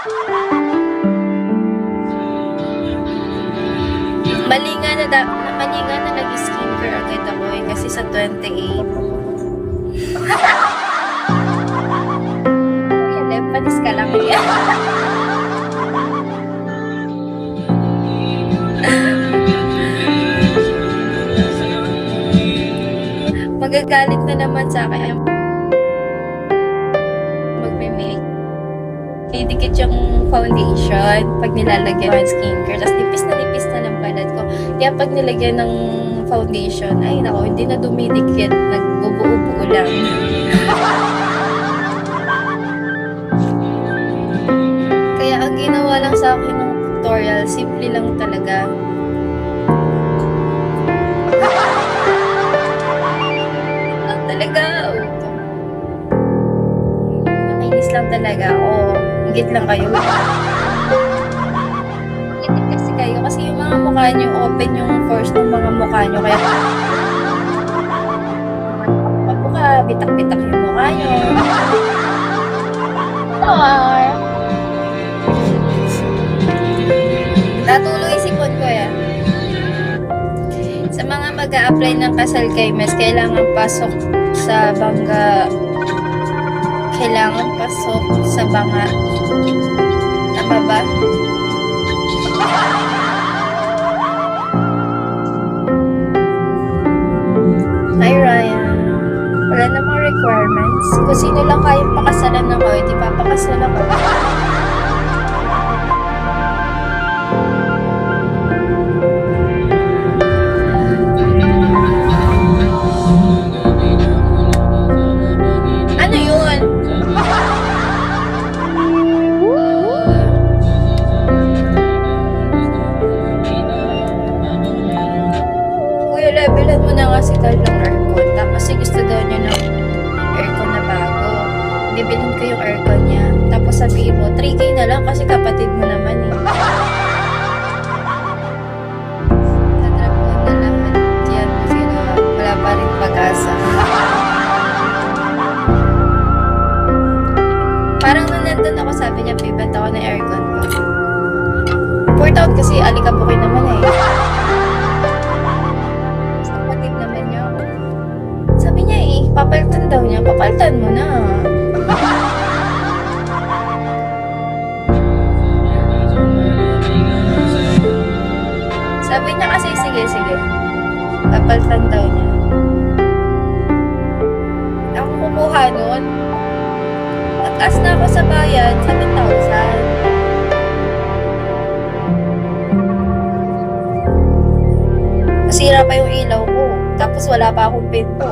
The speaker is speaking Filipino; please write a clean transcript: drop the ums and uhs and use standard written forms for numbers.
Mali nga na nag-skincare agad ako eh, kasi sa 28. Kuya Lem, panis ka lang eh. Magagalit na naman sa akin magme-make. Didikit yung foundation pag nilalagyan ng skincare. Tapos nipis na ng balat ko. Kaya pag nilagyan ng foundation, ay nako, hindi na dumidikit. Nagbubuo-buo lang. Kaya ang ginawa lang sa akin ng tutorial, simple lang talaga. Nakainis lang talaga. Higit lang kayo. Higit kasi kayo. Kasi yung mga mukha nyo, open yung pores ng mga mukha nyo. Kaya mukha, bitak-bitak yung mukha nyo. Or natuloy sipon ko yan. Sa mga mag-a-apply ng Kasal kay Mes, kailangan pasok sa bangga. Kailangan pasok sa banga. Tama ba? Hi Ryan. Wala namang requirements. Kung sino lang kayang pakasalan ako, hindi papakasalan ko. Levelan mo na nga si Carl ng aircon. Tapos gusto daw niya ng aircon na bago. Bibilhin ko yung aircon niya. Tapos sabihin mo, 3K na lang kasi kapatid mo naman eh. Tatrap ko na lahat yan kasi wala pa rin pag-asa. Parang nung nandun ako, sabi niya, pibenta ko ng aircon ko. 4,000 kasi alikabukin naman eh. Papalitan daw niya. Papalitan mo na. Sabi niya kasi, sige. Papalitan daw niya. Ako kumuha nun. Nag-ask na ako sa bayan, 7,000. Masira pa yung ilaw ko. Tapos wala pa akong pinto.